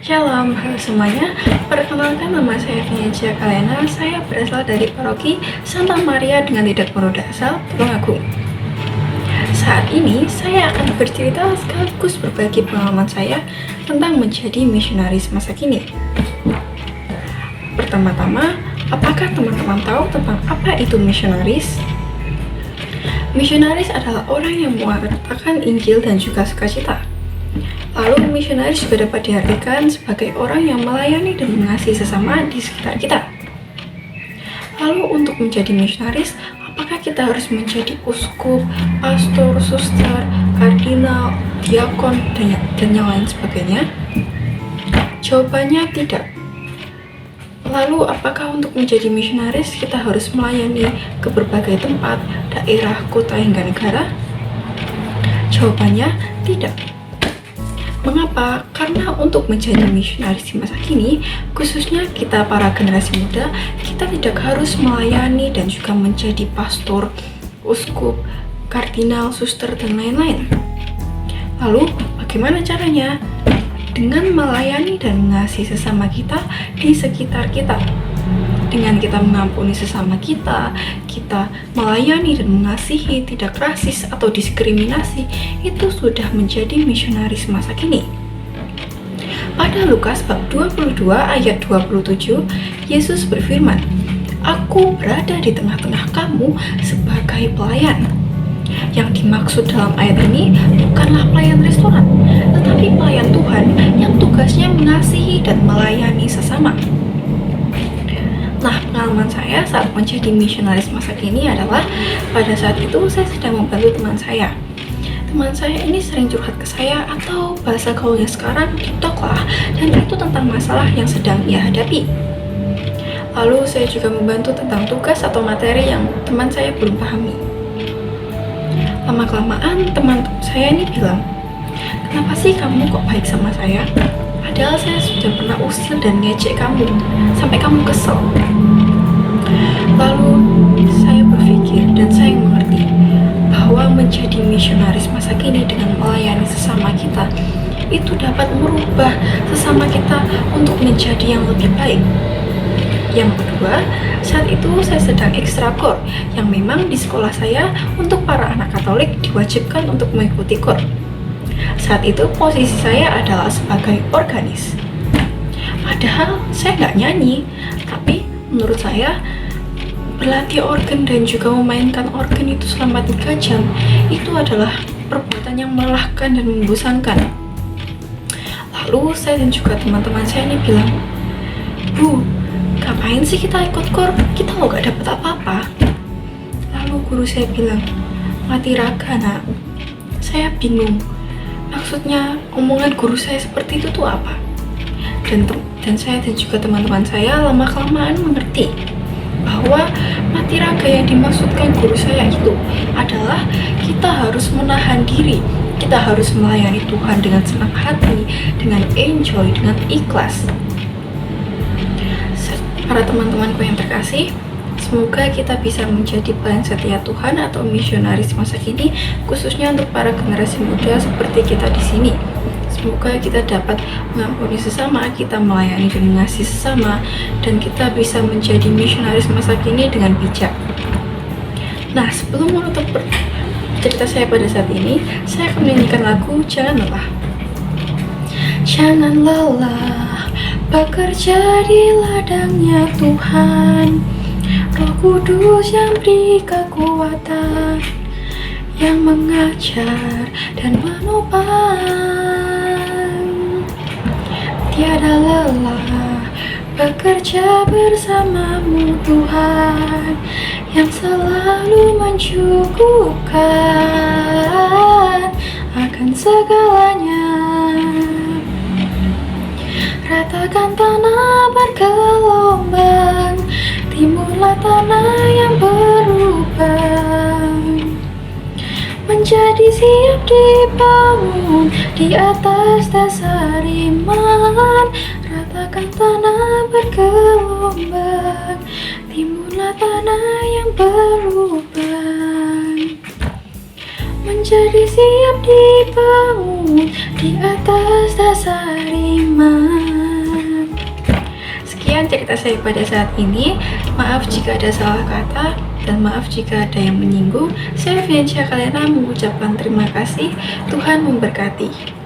Shalom, halo semuanya. Perkenalkan, nama saya Vianca Kalena. Saya berasal dari paroki Santa Maria dengan Tidak Pemuda asal Tulungagung. Saat ini saya akan bercerita sekaligus berbagi pengalaman saya tentang menjadi misionaris masa kini. Pertama-tama, apakah teman-teman tahu tentang apa itu misionaris? Misionaris adalah orang yang mengatakan Injil dan juga sukacita. Lalu misionaris juga dapat diartikan sebagai orang yang melayani dan mengasihi sesama di sekitar kita. Lalu untuk menjadi misionaris, apakah kita harus menjadi uskup, pastor, suster, kardinal, diakon, dan yang lain sebagainya? Jawabannya tidak. Lalu apakah untuk menjadi misionaris kita harus melayani ke berbagai tempat, daerah, kota, hingga negara? Jawabannya tidak. Mengapa? Karena untuk menjadi misionaris di masa kini, khususnya kita para generasi muda, kita tidak harus melayani dan juga menjadi pastor, uskup, kardinal, suster, dan lain-lain. Lalu, bagaimana caranya? Dengan melayani dan mengasihi sesama kita di sekitar kita. Dengan kita mengampuni sesama kita melayani dan mengasihi, tidak rasis atau diskriminasi, itu sudah menjadi misionaris masa kini. Pada Lukas bab 22 ayat 27, Yesus berfirman, "Aku berada di tengah-tengah kamu sebagai pelayan." Yang dimaksud dalam ayat ini bukanlah pelayan restoran, tetapi pelayan Tuhan yang tugasnya mengasihi dan melayani sesama. Nah, pengalaman saya saat menjadi misionaris masa kini adalah pada saat itu saya sedang membantu teman saya. Teman saya ini sering curhat ke saya atau bahasa gaulnya sekarang TikTok lah, dan itu tentang masalah yang sedang ia hadapi. Lalu saya juga membantu tentang tugas atau materi yang teman saya belum pahami. Lama-kelamaan teman saya ini bilang, "Kenapa sih kamu kok baik sama saya? Padahal saya sudah pernah usir dan ngejek kamu, sampai kamu kesel." Lalu saya berpikir dan saya mengerti bahwa menjadi misionaris masa kini dengan melayani sesama kita itu dapat merubah sesama kita untuk menjadi yang lebih baik. Yang kedua, saat itu saya sedang ekstrakor yang memang di sekolah saya untuk para anak Katolik diwajibkan untuk mengikuti KOR. Saat itu posisi saya adalah sebagai organis. Padahal saya nggak nyanyi, tapi menurut saya berlatih organ dan juga memainkan organ itu selama 3 jam itu adalah perbuatan yang melelahkan dan membosankan. Lalu saya dan juga teman-teman saya ini bilang, "Bu, ngapain sih kita ikut KOR? Kita lo gak dapet apa-apa." Lalu guru saya bilang, "Mati raga, nak." Saya bingung. Maksudnya omongan guru saya seperti itu tuh apa? Dan saya dan juga teman-teman saya lama-kelamaan mengerti bahwa mati raga yang dimaksudkan guru saya itu adalah kita harus menahan diri, kita harus melayani Tuhan dengan senang hati, dengan enjoy, dengan ikhlas. Para teman-temanku yang terkasih, semoga kita bisa menjadi pelayan setia Tuhan atau misionaris masa kini, khususnya untuk para generasi muda seperti kita di sini. Semoga kita dapat mengampuni sesama, kita melayani dan mengasihi sesama, dan kita bisa menjadi misionaris masa kini dengan bijak. Nah, sebelum menutup cerita saya pada saat ini, saya akan menyanyikan lagu Jangan Lelah. Jangan lelah bekerja di ladangnya Tuhan, Roh Kudus yang beri kekuatan, yang mengajar dan menopang. Tiada lelah bekerja bersamamu Tuhan, yang selalu mencukupkan akan segalanya. Ratakan tanah bergelombang, timbullah tanah yang berubah, menjadi siap dibangun di atas dasar iman. Ratakan tanah bergelombang, timbullah tanah yang berubah, menjadi siap dibangun di atas dasar iman. Sekian cerita saya pada saat ini. Maaf jika ada salah kata dan maaf jika ada yang menyinggung. Saya Fiansyah Kalena mengucapkan terima kasih. Tuhan memberkati.